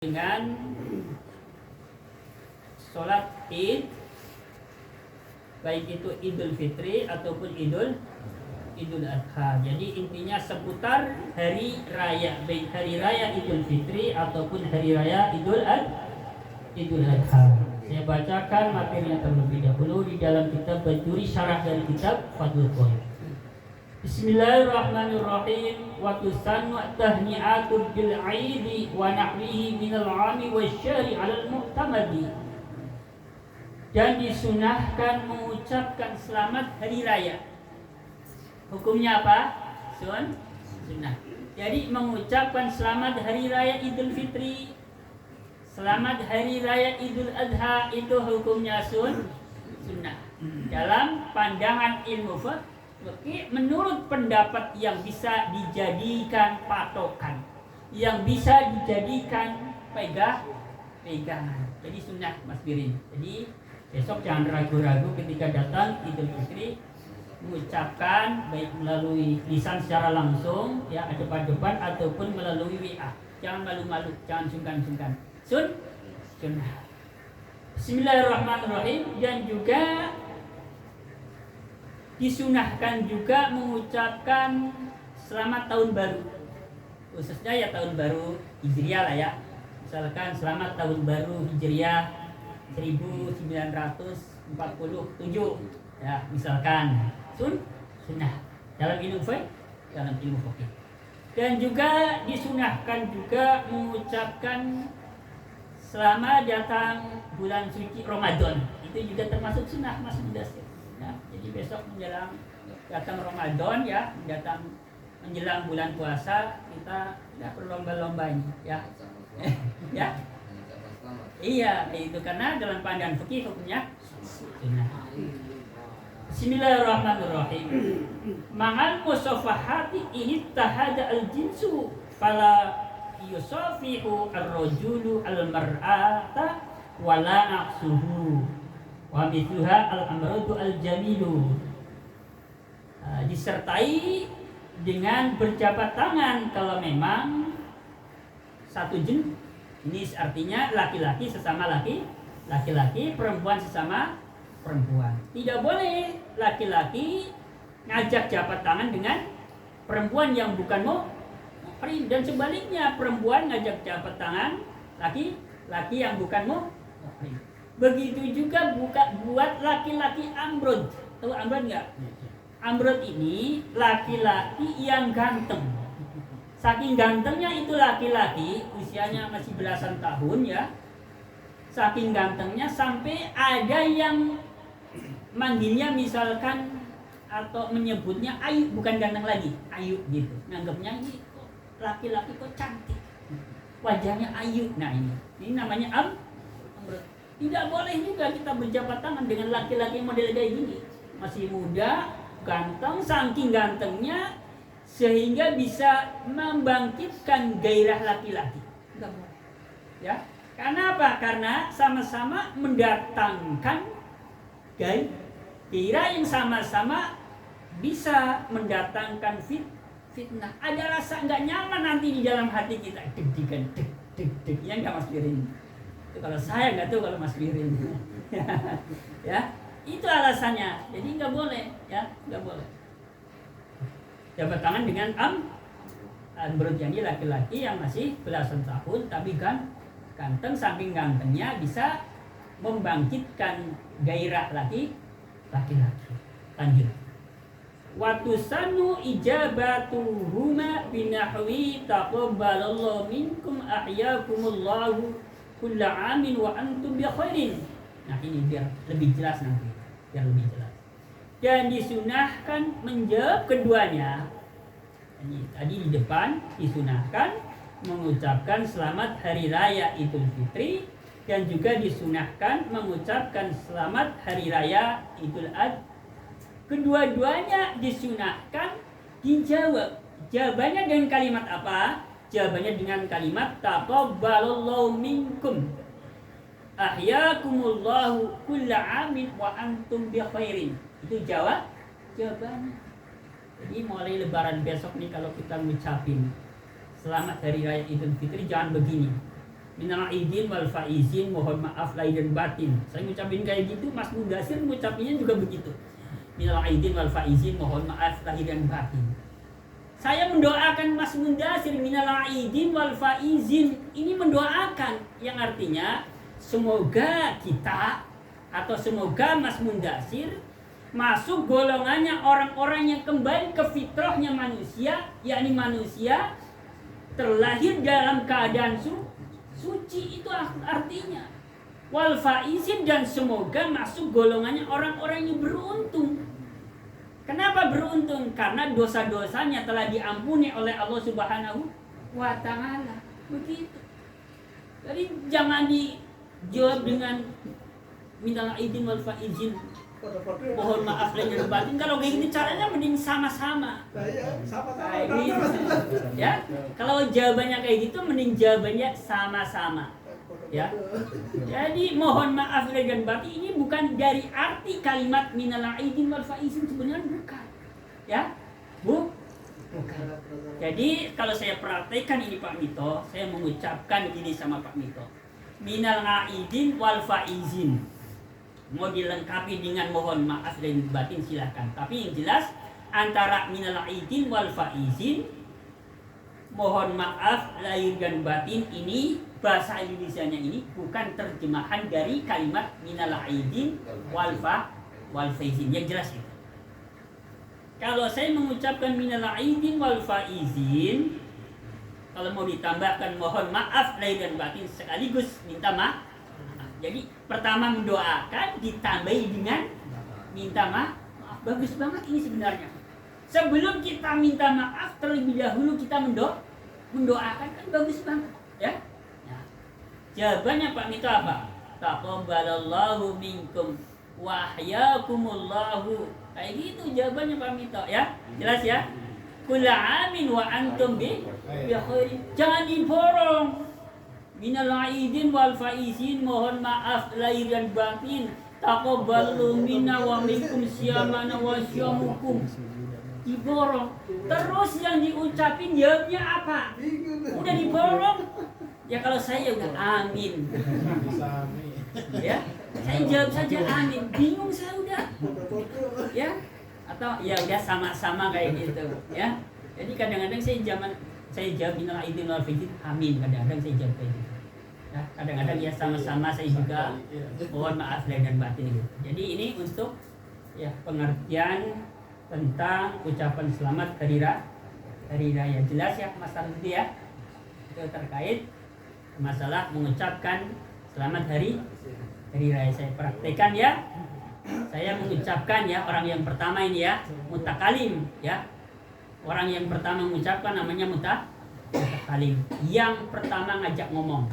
dengan sholat id, baik itu Idul Fitri ataupun Idul Adha. Jadi intinya seputar hari raya, baik hari raya Idul Fitri ataupun hari raya Idul Adha. Saya bacakan materinya terlebih dahulu di dalam kitab Bajuri, syarah dari kitab Fadlul Qoyim. Bismillahirrahmanirrahim. Wa tusannu tahni'atu bil 'aidi wa nahwihi minal 'ami wasyari 'alal mu'tamadi. Dan disunahkan mengucapkan selamat hari raya. Hukumnya apa? Sunnah. Jadi mengucapkan selamat hari raya Idul Fitri, selamat hari raya Idul Adha itu hukumnya sunnah. Dalam pandangan ilmu fikih, menurut pendapat yang bisa dijadikan patokan, yang bisa dijadikan pegangan. Jadi sunnah, Mas Birin. Jadi besok jangan ragu-ragu ketika datang Idul Fitri, mengucapkan baik melalui lisan secara langsung ya depan-depan ataupun melalui WA. Jangan malu-malu, jangan sungkan-sungkan. Sunnah. Bismillahirrahmanirrahim. Dan juga disunahkan juga mengucapkan selamat tahun baru, khususnya ya tahun baru Hijriah lah ya. Misalkan selamat tahun baru Hijriah 1947 ya, misalkan sunnah dalam ilmu fikih. Dan juga disunahkan juga mengucapkan selamat datang bulan suci Ramadan, itu juga termasuk sunnah, Mas Mudasir. Nah, jadi besok menjelang datang Ramadan ya, menjelang bulan puasa, kita berlomba-lomba ini ya. Ya. Iya, itu karena dalam pandangan fikih hukumnya sunnah. Bismillahirrahmanirrahim. Ma'al musafahati ini tahada al-jinsu fala yusafihu ar-rajulu al-mar'ata wala aqsuhu wa mithluha al-amradu al-jamilu. Disertai dengan berjabat tangan kalau memang satu jenis. Ini artinya laki-laki sesama laki-laki, perempuan sesama perempuan. Tidak boleh laki-laki ngajak jabat tangan dengan perempuan yang bukan muhrim, dan sebaliknya perempuan ngajak jabat tangan laki-laki yang bukan muhrim. Begitu juga buat laki-laki amrod. Tahu amrod nggak? Amrod ini laki-laki yang ganteng. Saking gantengnya itu laki-laki, usianya masih belasan tahun ya. Saking gantengnya sampai ada yang manggilnya misalkan atau menyebutnya Ayu, bukan ganteng lagi, Ayu gitu. Nganggapnya ini laki-laki kok cantik, wajahnya Ayu. Nah ini namanya amrod. Tidak boleh juga kita berjabat tangan dengan laki-laki model kayak gini. Masih muda, ganteng, saking gantengnya sehingga bisa membangkitkan gairah laki-laki. Tidak boleh. Ya. Karena apa? Karena sama-sama mendatangkan gairah yang sama-sama bisa mendatangkan fitnah. Ada rasa nggak nyaman nanti di dalam hati kita. Deg-degan, deg. Ya nggak Mas Birin? Itu kalau saya nggak tahu kalau Mas Birin. Ya, itu alasannya. Jadi nggak boleh, ya, nggak boleh. Jabat tangan dengan amrod, jadi laki-laki yang masih belasan tahun tapi ganteng, saking gantengnya bisa membangkitkan gairah laki-laki. Lanjut. Watu sanu ijabatuhuma binahwi taqabbalallahu minkum ahyakumullahu kulla amin wa antum bi khairin. Nah ini biar lebih jelas nanti, Dan disunahkan menjawab keduanya. Ini tadi di depan disunahkan mengucapkan selamat hari raya Idul Fitri, dan juga disunahkan mengucapkan selamat hari raya Idul Adha. Kedua-duanya disunahkan dijawab. Jawabannya dengan kalimat apa? Jawabannya dengan kalimat taqabbalallahu minkum ahyakumullahu kulla amin wa antum bi khairin. Itu jawabannya. Jadi mulai lebaran besok nih kalau kita ngucapin selamat hari raya Idul Fitri, jangan begini. minal aidin wal faizin, mohon maaf lahir dan batin. Saya ngucapin kayak gitu, Mas Mudasir ngucapinnya juga begitu. Minal aidin wal faizin, mohon maaf lahir dan batin. Saya mendoakan Mas Mudasir minal aidin wal faizin. Ini mendoakan yang artinya semoga kita atau semoga Mas Mudasir masuk golongannya orang-orang yang kembali ke fitrahnya manusia, yakni manusia terlahir dalam keadaan suci. Itu artinya wal faizin, dan semoga masuk golongannya orang-orang yang beruntung. Kenapa beruntung? Karena dosa-dosanya telah diampuni oleh Allah Subhanahu wa Ta'ala. Begitu. Jadi jangan dijawab dengan minal aidin wal faizin, mohon maaf lahir dan batin. Kalau kayak gini caranya mending sama-sama. Kayak gitu. Ya. Kalau jawabannya kayak gitu mending jawabannya sama-sama. Ya. Jadi mohon maaf lahir dan batin ini bukan dari arti kalimat minal aidin wal faizin, sebenarnya bukan. Ya. Bukan. Jadi kalau saya praktekkan ini Pak Mito, saya mengucapkan gini sama Pak Mito. Minal aidin wal faizin. Mau dilengkapi dengan mohon maaf dan batin silahkan. Tapi yang jelas antara minal aidin wal faizin, mohon maaf lahir dan batin, ini bahasa Indonesianya ini bukan terjemahan dari kalimat minal aidin wal faizin. Yang jelas itu. Kalau saya mengucapkan minal aidin wal faizin, kalau mau ditambahkan mohon maaf lahir dan batin sekaligus minta maaf. Jadi pertama mendoakan ditambahi dengan minta maaf. Bagus banget ini sebenarnya. Sebelum kita minta maaf terlebih dahulu kita mendoakan, kan bagus banget, ya. Nah, jawabannya Pak Mito apa? Taqabbalallahu minkum wa ahyakumullahu. Kayak gitu jawabannya Pak Mito, ya. Jelas ya? Kullu amin wa antum bi khair. Jangan diborong. Minal aidin wal faizin, mohon maaf lahir dan batin. Taqabbalu minna wa minkum siyamana wa syamukum. Diborong. Terus yang diucapin jawabnya apa? Udah diborong. Ya kalau saya udah amin. Ya, saya jawab saja amin. Bingung saya udah. Ya, atau ya udah sama-sama kayak gitu, ya. Jadi kadang-kadang saya jawab minal aidin wal faizin amin, kadang-kadang saya jawab kayak gitu. Ya, kadang-kadang ya sama-sama saya juga mohon maaf lahir dan batin gitu. Jadi ini untuk ya pengertian tentang ucapan selamat hari raya. Jelas ya masalah itu ya. Itu terkait masalah mengucapkan selamat hari raya. Saya praktekkan ya. Saya mengucapkan ya, orang yang pertama ini ya, mutakalim ya. Orang yang pertama mengucapkan namanya mutakalim. Yang pertama ngajak ngomong.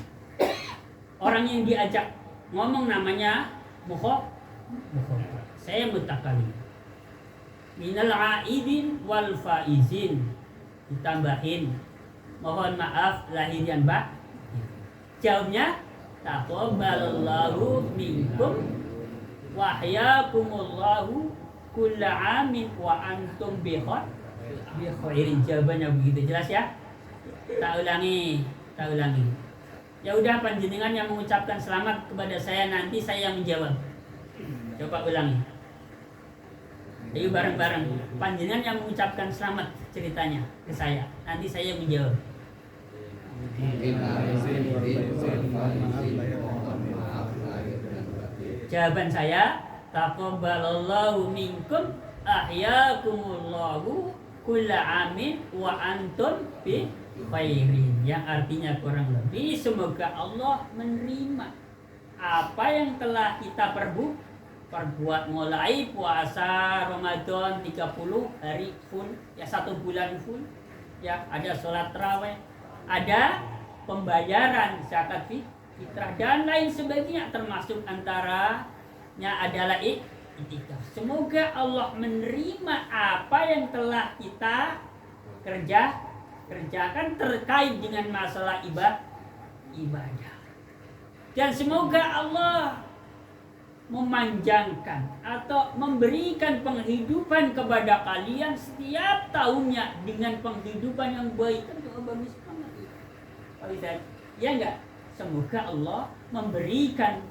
Orang yang diajak ngomong namanya mukhob. Saya mutakalim. Minal aidin wal faizin, ditambahin mohon maaf lahir dan batin. Jawabnya taqabbalallahu minkum wa ahyakumullahu kulla amin wa antum bi khairin. Jawabannya begitu, jelas ya? Tak ulangi. Ya udah, panjenengan yang mengucapkan selamat kepada saya, nanti saya yang menjawab. Coba ulangi. Ayo bareng-bareng. Panjenengan yang mengucapkan selamat ceritanya ke saya, nanti saya yang menjawab. Jawaban saya taqabbalallahu minkum ahyakumullahu kulla amin wa antum bi khairin, yang artinya kurang lebih semoga Allah menerima apa yang telah kita perbuat mulai puasa Ramadan 30 hari full ya, 1 bulan full ya, ada sholat tarawih, ada pembayaran zakat fitrah dan lain sebagainya, termasuk antaranya adalah iktikaf. Semoga Allah menerima apa yang telah kita kerjakan terkait dengan masalah ibadah. Dan semoga Allah memanjangkan atau memberikan penghidupan kepada kalian setiap tahunnya dengan penghidupan yang baik. Kan juga bagus banget. Pak Ustaz, ya enggak? semoga Allah memberikan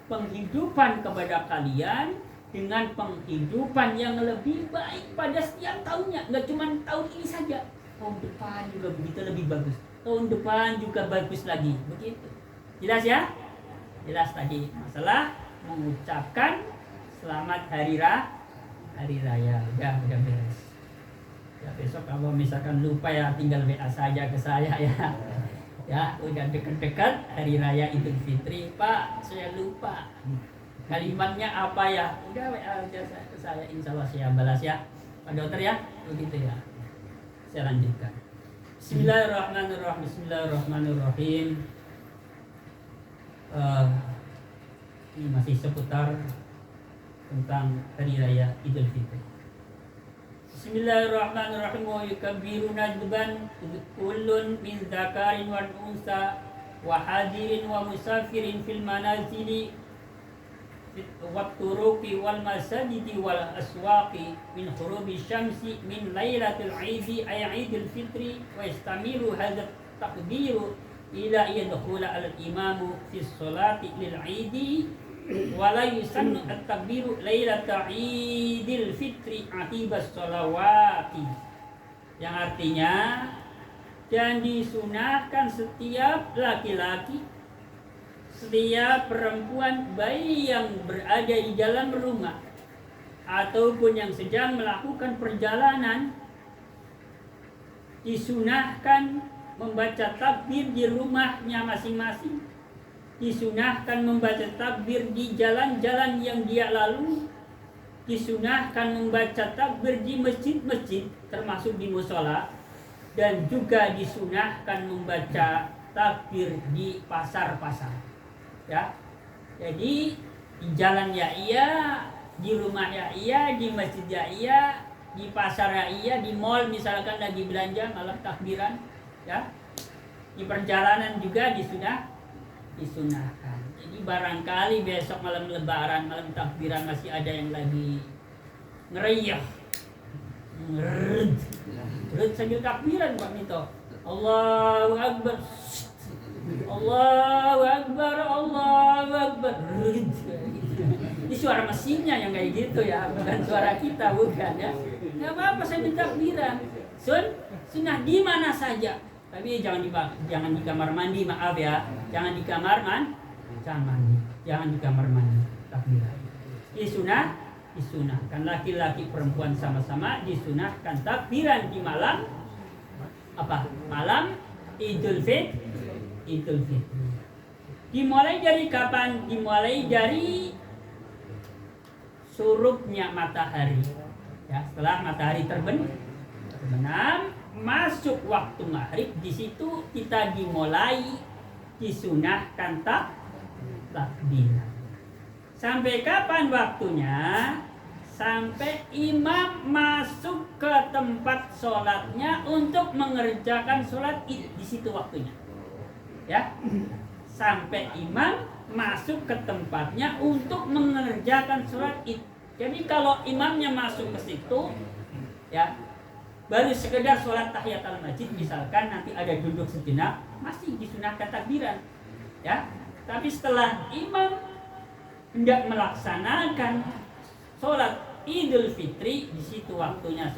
penghidupan kepada kalian dengan penghidupan yang lebih baik pada setiap tahunnya. Nggak cuma tahun ini saja, tahun depan juga begitu lebih bagus, tahun depan juga bagus lagi, begitu. Jelas ya? Jelas tadi masalah mengucapkan selamat hari raya. Udah beres. Ya besok kalau misalkan lupa ya tinggal WA saja ke saya ya. Ya, udah dekat-dekat hari raya Idul Fitri, Pak, saya lupa. Kalimatnya apa ya? Udah WA aja ke saya, insya Allah saya balas ya. Pak Dokter ya, begitu ya. Saya lanjutkan. Bismillahirrahmanirrahim. Ini masih seputar tentang hari raya Idul Fitri. Bismillahirrahmanirrahim. Wa yukabbiruna dzban kullun min dzakarin wa unsa wa hadirin wa musafirin fil manazili wa turuqi wal masajidi wal aswaqi min ghurubi syamsi min lailatul aidi ay idul fitri wa istamiru hadha takbiru ila yadkhula al imamu fi sholati lil aidi wala yusannu at-takbiru lailata idil fitri atibas sholawati, yang artinya dan disunahkan setiap laki-laki, setiap perempuan, baik yang berada di dalam rumah ataupun yang sedang melakukan perjalanan, disunahkan membaca takbir di rumahnya masing-masing, disunahkan membaca takbir di jalan-jalan yang dia lalui, disunahkan membaca takbir di masjid-masjid termasuk di musola, dan juga disunahkan membaca takbir di pasar-pasar. Ya, jadi di jalan ya iya, di rumah ya iya, di masjid ya iya, di pasar ya iya, di mall misalkan lagi belanja malam takbiran, ya, di perjalanan juga disunahkan. Jadi barangkali besok malam lebaran, malam takbiran masih ada yang lagi ngereyah, ngerut sambil takbiran Pak Mito. Allahu Akbar, Allahu Akbar, Allahu Akbar. Ini suara mesinnya yang kayak gitu ya, bukan suara kita, bukan ya. Nggak apa-apa sambil takbiran. Sunnah di mana saja. Tapi jangan di kamar mandi, maaf ya. Jangan di kamar mandi. Jangan di kamar mandi. Takbiran. Disunahkan laki-laki perempuan sama-sama disunahkan takbiran di malam apa? Malam Idul Fitri. Dimulai dari kapan? Dimulai dari surupnya matahari. Ya, setelah matahari terbenam, masuk waktu maghrib, di situ kita dimulai disunahkan takbir. Sampai kapan waktunya? Sampai imam masuk ke tempat sholatnya untuk mengerjakan sholat id, di situ waktunya. Ya, sampai imam masuk ke tempatnya untuk mengerjakan sholat id. Jadi kalau imamnya masuk ke situ, ya, baru sekedar sholat tahiyatul masjid misalkan, nanti ada duduk sejenak, masih disunahkan takbiran, ya. Tapi setelah imam hendak melaksanakan sholat Idul Fitri, di situ waktunya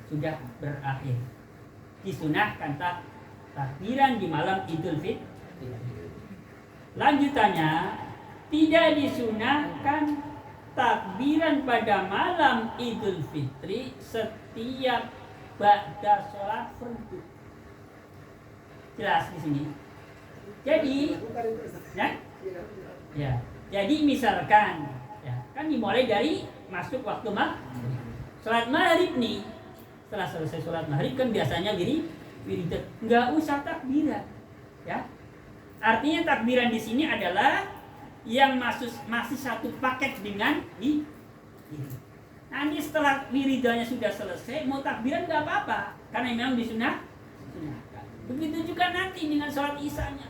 sudah berakhir. Disunahkan takbiran di malam Idul Fitri. Lanjutannya, tidak disunahkan takbiran pada malam Idul Fitri setiap ba'da sholat fardu. Jelas di sini. Jadi, ya. Jadi misalkan, ya, kan dimulai dari masuk waktu sholat maghrib nih. Setelah selesai sholat maghrib kan biasanya wiridan, nggak usah takbiran, ya. Artinya takbiran di sini adalah yang masih satu paket dengan ini. Nanti setelah wiridannya sudah selesai, mau takbiran nggak apa-apa, karena memang disunahkan. Begitu juga nanti dengan sholat isya-nya.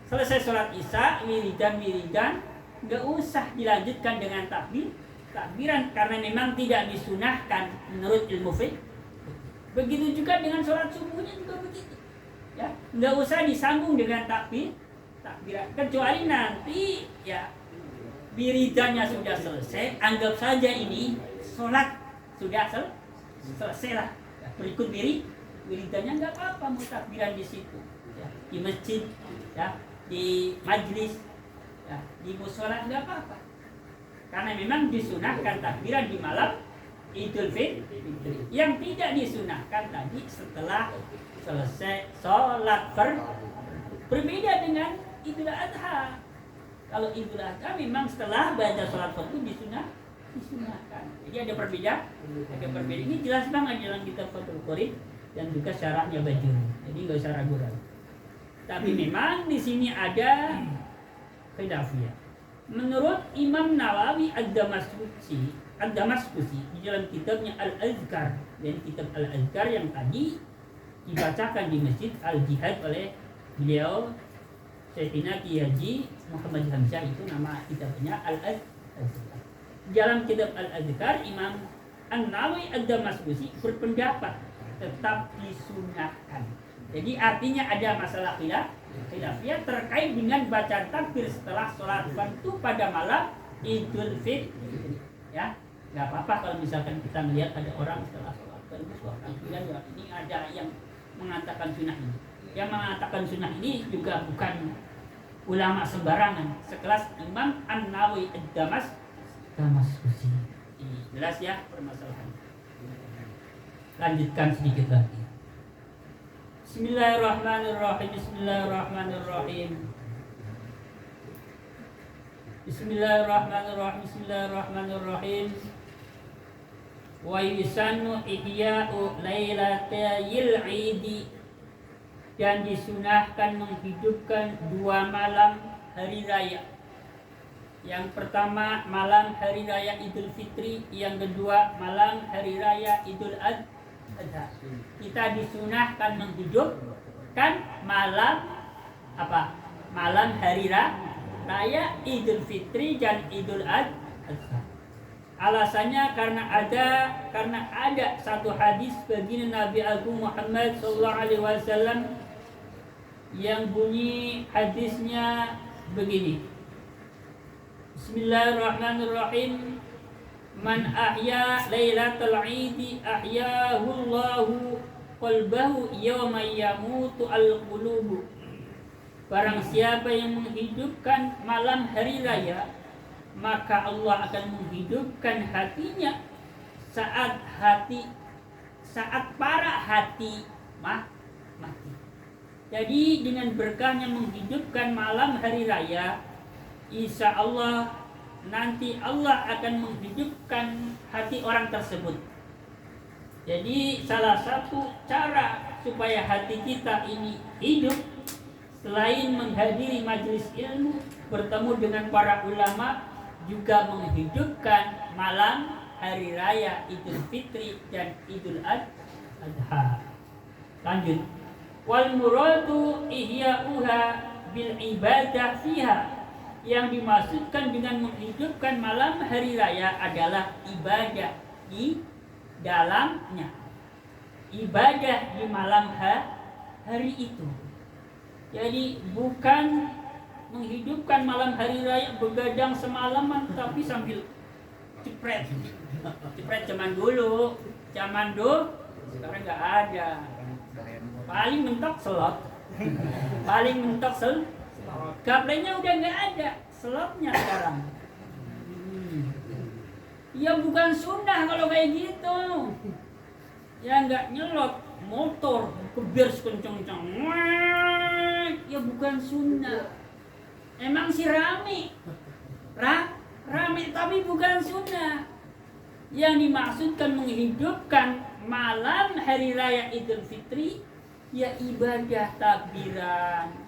Selesai sholat isya, wiridan, nggak usah dilanjutkan dengan takbiran, karena memang tidak disunahkan menurut ilmu fiqh. Begitu juga dengan sholat subuhnya juga begitu. Ya, nggak usah disambung dengan takbiran, kecuali nanti ya wiridanya sudah selesai, anggap saja ini sholat sudah selesai lah. Ya, berikut wiridanya nggak apa-apa mau takbiran di situ, ya, di masjid, ya, di majlis, ya, di mushola nggak apa-apa. Karena memang disunahkan takbiran di malam Idul Fitri. Yang tidak disunahkan tadi setelah selesai sholat berbeda dengan Idul Adha. Kalau Idul Adha memang setelah baca sholat fardu disunahkan. Jadi ada perbedaan. Ini jelas banget dalam kitab Fathul Qorib dan juga syarahnya Bajuri. Jadi nggak usah ragu-ragu. Tapi memang di sini ada khilafiyah. Menurut Imam Nawawi Ad-Damaskusi di dalam kitabnya Al-Azkar, dan kitab Al-Azkar yang tadi dibacakan di Masjid Al-Jihad oleh beliau Syekhina Ki Haji Muhammad Hamzah, itu nama kitabnya Al-Azkar. Dalam kitab Al-Azkar, Imam An-Nawawi Ad-Damaskusi berpendapat tetap disunahkan. Jadi artinya ada masalah khilafiyah terkait dengan bacaan takbir setelah sholat fardu pada malam Idul Fitri. Ya, nggak apa-apa kalau misalkan kita melihat ada orang setelah sholat fardu takbiran, ya ini ada yang mengatakan sunnah ini. Yang mengatakan sunnah ini juga bukan ulama sembarangan, sekelas Imam An-Nawawi Ad-Damaskusi. Jelas ya permasalahan. Lanjutkan sedikit lagi. Bismillahirrahmanirrahim. Bismillahirrahmanirrahim. Wa yusannu ihya'u lailatayil 'idi, dan disunahkan menghidupkan 2 malam hari raya. Yang pertama malam hari raya Idul Fitri, yang kedua malam hari raya Idul Adha. Kita disunahkan menghidupkan malam apa? Malam hari raya Idul Fitri dan Idul Adha. Alasannya karena ada satu hadis baginda Nabi Agung Muhammad SAW yang bunyi hadisnya begini. Bismillahirrahmanirrahim. Man ahya lailatul 'idi ahyahu Allahu qalbahu yawma yamutu al-qulubu. Barang siapa yang menghidupkan malam hari raya, maka Allah akan menghidupkan hatinya saat para hati mati. Jadi dengan berkahnya menghidupkan malam hari raya, insya Allah nanti Allah akan menghidupkan hati orang tersebut. Jadi salah satu cara supaya hati kita ini hidup, selain menghadiri majelis ilmu, bertemu dengan para ulama, juga menghidupkan malam hari raya Idul Fitri dan Idul Adha. Lanjut. Wal muradu ihya'uha bil ibadah fiha. Yang dimaksudkan dengan menghidupkan malam hari raya adalah ibadah di dalamnya. Ibadah di malam hari itu. Jadi bukan menghidupkan malam hari raya begadang semalaman tapi sambil cepret zaman dulu sekarang nggak ada. Paling mentok slot gaplenya udah nggak ada, slotnya sekarang. Ya bukan sunnah kalau kayak gitu. Ya nggak nyelot motor kebiar sekencang-kencang. Ya bukan sunnah. Emang sih rame tapi bukan sunnah. Yang dimaksudkan menghidupkan malam hari raya Idul Fitri ya ibadah takbiran.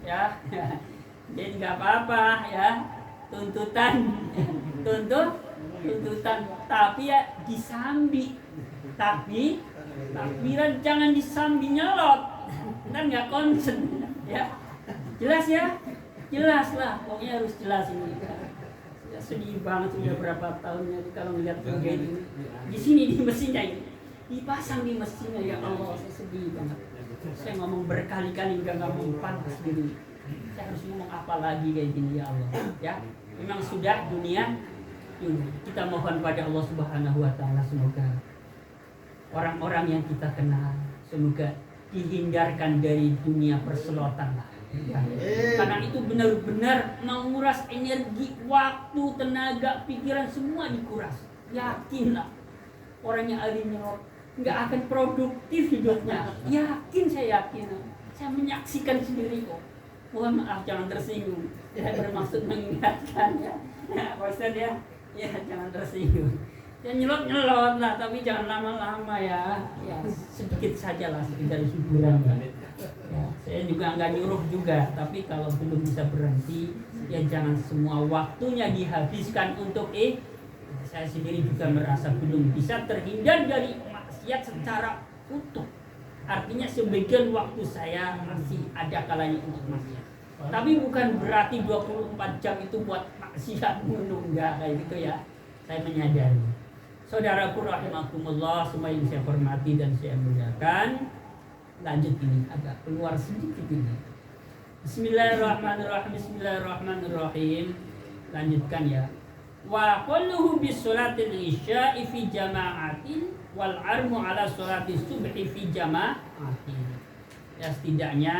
Ya, jadi nggak apa-apa ya, tuntutan, tapi ya disambi, takbiran jangan disambi nyelot, kan nggak konsen, ya, jelas ya, jelas lah, pokoknya harus jelas ini. Ya, sedih banget sudah berapa tahunnya kalau melihat video ini, di sini di mesinnya ini, dipasang di mesinnya, ya Allah, saya sedih banget. Saya ngomong berkali-kali udah nggak mempan sendiri. Saya harus ngomong apa lagi kayak gini ya Allah. Ya, memang sudah dunia. Kita mohon pada Allah Subhanahu Wa Taala semoga orang-orang yang kita kenal semoga dihindarkan dari dunia perselotan lah. Ya. Karena itu benar-benar menguras energi, waktu, tenaga, pikiran semua dikuras. Yakinlah orangnya ahlinya nggak akan produktif hidupnya. Yakin, saya yakin. Saya menyaksikan sendiri kok. Mohon maaf jangan tersinggung. Saya bermaksud mengingatkan ya. Ya, Pak Ustadz ya. Ya jangan tersinggung. Ya nyelot lah, tapi jangan lama-lama ya. Ya sedikit saja lah, sekedar hiburan. Ya, saya juga nggak nyuruh juga, tapi kalau belum bisa berhenti, ya jangan semua waktunya dihabiskan untuk saya sendiri juga merasa belum bisa terhindar dari maksiat secara utuh. Artinya sebagian waktu saya masih ada kalanya untuk maksiat. Tapi bukan berarti 24 jam itu buat maksiat bunuh, enggak kayak gitu ya. Saya menyadari. Saudaraku rahimakumullah, semua yang saya hormati dan saya muliakan. Lanjut ini agak keluar sedikit ini. Bismillahirrahmanirrahim. Bismillahirrahmanirrahim. Lanjutkan ya. Wa qulluhu bis salatil isya'i fi jama'atin wal armu ala salati subhi fi jama'atin. Ya setidaknya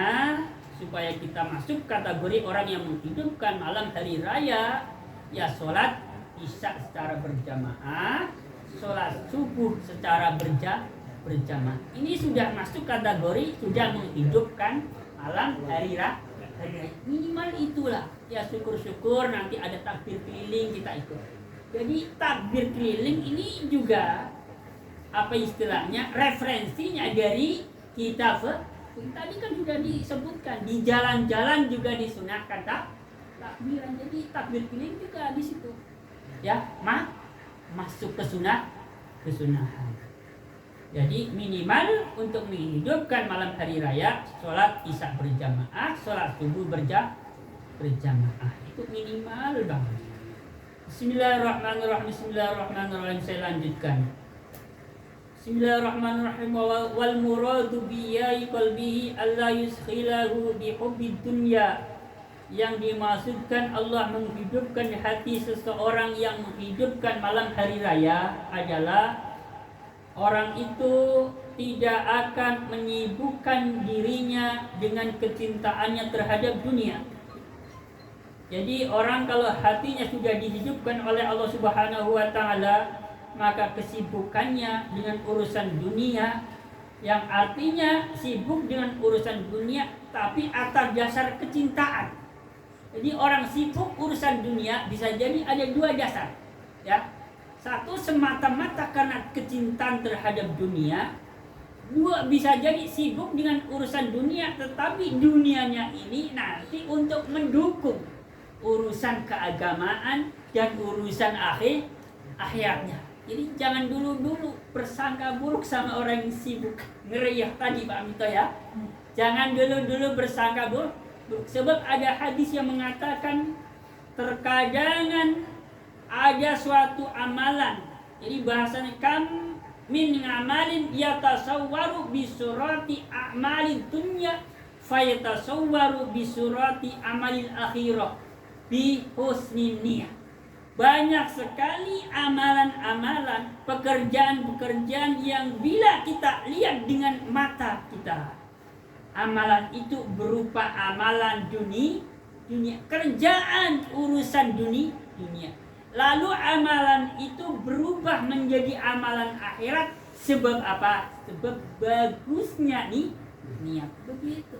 supaya kita masuk kategori orang yang menghidupkan malam hari raya, ya sholat isya secara berjamaah, sholat subuh secara berjamaah. Ini sudah masuk kategori sudah menghidupkan malam hari raya. Minimal itulah. Ya syukur-syukur nanti ada takbir keliling kita ikut. Jadi takbir keliling ini juga apa istilahnya, referensinya dari kitab. Tadi kan sudah disebutkan di jalan-jalan juga disunahkan takbiran. Jadi takbir keliling juga di situ. Ya, masuk ke kesunahan. Jadi minimal untuk menghidupkan malam hari raya, sholat isya berjamaah, sholat subuh berjamaah. Itu minimal banget. Bismillahirrahmanirrahim. Bismillahirrahmanirrahim. Saya lanjutkan. Bismillahirrahmanirrahim. Wal muradu biyai qalbihi alla yuskhilahu bi hubbid dunya. Yang dimaksudkan Allah menghidupkan hati seseorang yang menghidupkan malam hari raya adalah orang itu tidak akan menyibukkan dirinya dengan kecintaannya terhadap dunia. Jadi orang kalau hatinya sudah dihidupkan oleh Allah Subhanahu Wa Taala, maka kesibukannya dengan urusan dunia, yang artinya sibuk dengan urusan dunia tapi atas dasar kecintaan. Jadi orang sibuk urusan dunia bisa jadi ada dua dasar, ya. Satu semata-mata karena kecintaan terhadap dunia. Dua bisa jadi sibuk dengan urusan dunia, tetapi dunianya ini nanti untuk mendukung urusan keagamaan dan urusan akhiratnya. Jadi jangan dulu-dulu bersangka buruk sama orang yang sibuk ngeriah tadi Pak Mito ya. Jangan dulu-dulu bersangka buruk. Sebab ada hadis yang mengatakan terkadangan ada suatu amalan. Jadi bahasanya kam min ngamalin yatasawwaru bisurati a'malid dunya fayatasawwaru bisurati amalil akhirah bi husnin niyah. Banyak sekali amalan-amalan, pekerjaan-pekerjaan yang bila kita lihat dengan mata kita, amalan itu berupa amalan dunia, kerjaan urusan dunia. Lalu amalan itu berubah menjadi amalan akhirat. Sebab apa? Sebab bagusnya niat. Begitu.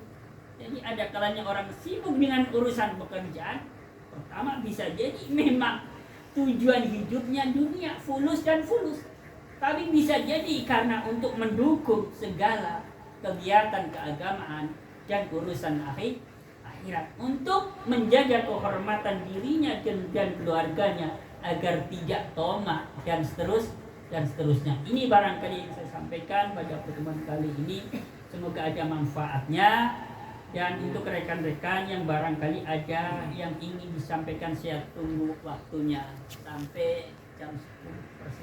Jadi ada kalanya orang sibuk dengan urusan pekerjaan. Pertama bisa jadi memang tujuan hidupnya dunia, fulus. Tapi bisa jadi karena untuk mendukung segala kegiatan keagamaan dan urusan akhirat, untuk menjaga kehormatan dirinya dan keluarganya agar tidak tomak dan seterusnya. Ini barangkali yang saya sampaikan pada pertemuan kali ini. Semoga ada manfaatnya. Dan untuk rekan-rekan yang barangkali ada yang ingin disampaikan, saya tunggu waktunya sampai jam 10.